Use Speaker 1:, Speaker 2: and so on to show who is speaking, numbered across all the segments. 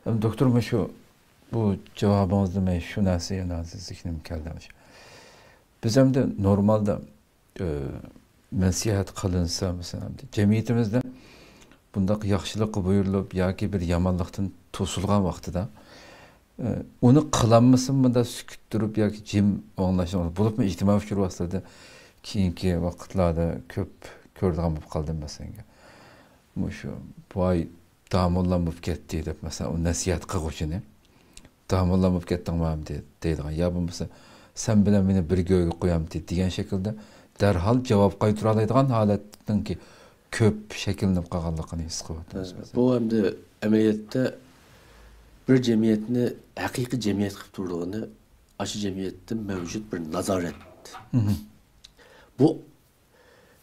Speaker 1: Doktor şu bu cevabınızda men şu narsa nazır zihnim keldi. Biz hem de normalde nasihat kılınsa mesela cemiyetimizde bundaq yaxşılık buyurulup yoki bir yomonlikdan to'silgan vaqtida uni qilanmasinmi da sukut turib yoki jim o'nglashni bo'libmi ijtimoiy fikr vositida keyingi vaqtlarda ko'p ko'radigan bo'lib qoldim masalan. Shu voy damollam bo'lib ketdi deb masalan u nasihat qilg'uvchini damollam bo'lib ketdingmi deydigan yo bo'lmasa sen bilan meni birga o'yga qo'yam degan shaklda darhol javob qaytara oladigan holatdanki ko'p shakllanib qolganligini his qilyapmiz.
Speaker 2: Bu hamda amaliyotda bir cemiyetni haqiqiy cemiyet qilib turdig'ini aşı cemiyetda mavjud bir nazorat. Bu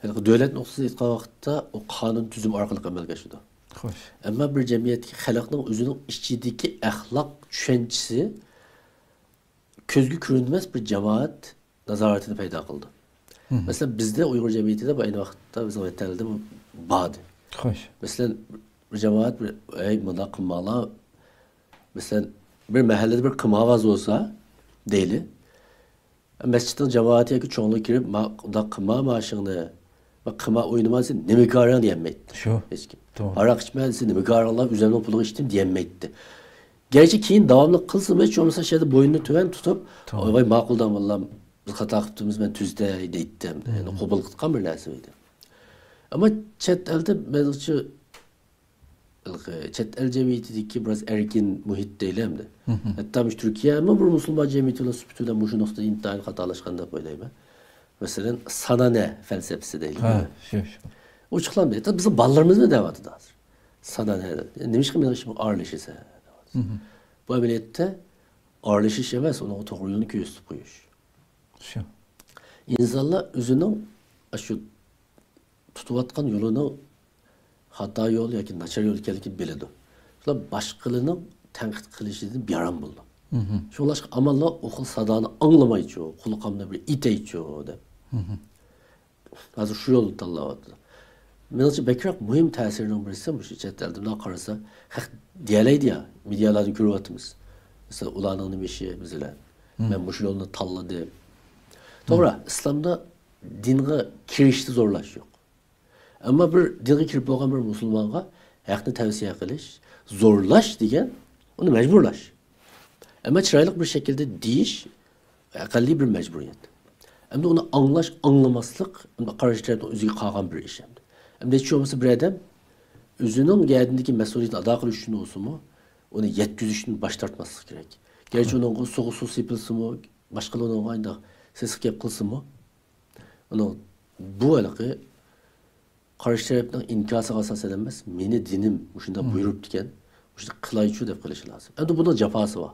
Speaker 2: davlat nuqtasidan aytgan vaqtda o qonun tuzum orqali amalga oshadi.
Speaker 1: Xo'sh.
Speaker 2: Ammo bir jamiyatga xalqning o'zining ichidagi axloq tushunchasi ko'zga ko'rinmas bir jamoat nazoratini paydo qildi. Mesela bizde Uygur cemiyetinde bu aynı vakitte bizim yeterli bu bağdı.
Speaker 1: Xo'sh.
Speaker 2: Mesela bir cemaat bir bunda kımala mesela bir mahallede bir kımavaz olsa değil. Mescidin cemaati ki çoğunluğu girip da kıma maaşını ve kıma oynaması ne mi karan diyemeydi.
Speaker 1: Şu.
Speaker 2: Eski.
Speaker 1: Tamam.
Speaker 2: Arak içmezse ne mi karanlar üzerine pulu içtim diyemeydi. Gerçi kiyin devamlı kılsın ve hiç olmasa şeyde boynunu tüven tutup
Speaker 1: Tamam.
Speaker 2: vay makuldan vallahi biz hata yaptığımız ben tüzde deyittim. Yani kobul kıtkan bir nesiydi. Ama chet elde mevzucu chet el cemiyetindeki biraz erkin muhit değil hem de. Hatta Türkiye ama bu Müslüman cemiyetiyle sübütüyle bu noktada intihar hatalaşkanda böyleyim. Mesela sana ne felsefesi değil.
Speaker 1: Ha, şu.
Speaker 2: O çıklanmıyor. Tabii bizim ballarımız ne devatı da. Sana ne? Demiş ki ben şimdi ağırlaşırsa. Bu ameliyette ağırlaşış yemez. Onun otoğruyunu köğüstü koyuyor.
Speaker 1: Şu.
Speaker 2: İnsanlar özünün şu tutuvatkan yolunu hata yol yoki nachar yol ekanligini biladi. Shular boshqalarning tanqid qilishini beram bo'ldi. Shular amallar o xil sadoni anglamaychi, quliqamda bir itaychi deb. Hozir shu yo'lni tanlayapti. Menimcha bekroq muhim ta'sirining birisi shu chet eldan qarasa, haq diyalaydi ya, medialarni ko'ryapmiz. Mesela ularning nima ishi bizlar. Men bu yo'lni tanladim. To'g'ri, islomda dinga kirishni zo'rlash yo'q. Ama bir dinga kirib bo'lgan bir musulmonga haqni tavsiya qilish, zo'rlash degan uni majburlash. Ama chiroyli bir şekilde deyish aqalli bir majburiyat. Endi uni anglash, anglamaslik qarash tarafdan o'ziga qolgan bir ish. Endi hech bo'lmasa bir odam o'zining gardindagi mas'uliyatni ado qilish uchun bo'lsa-mu, uni yetkazishdan bosh tortmaslik kerak. Gerçi onun soğuk su sepilsin-mi, başkalarının aynı ses kep kılsın-mı? Onu bu alakı karşı tarafından inkası asas edilmez. Meni dinim şunda buyurup diken, şunda kılayçı dep kılışı lazım. Hem de bunun cefası var.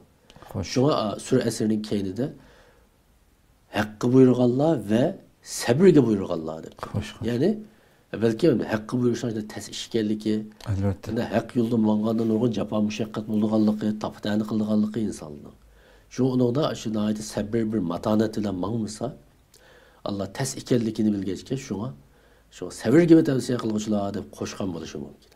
Speaker 2: Şuna sure eserinin keyni de hakkı buyruk Allah ve sabırga buyruk Allah dep. Yani belki hakkı buyuruşunda tes işkelliği,
Speaker 1: Elbette.
Speaker 2: hak yolda mangandan orgun cefa müşakkat bulduğanlığı, tapıtağını kıldıganlığı insanlığı. Şu onu da şu nahayeti sabır bir matanet ile mağmısa, Allah tes ikellikini bilgeçke şuna sabır gibi tavsiye kılgıçlığa dep koşkan buluşu mümkün.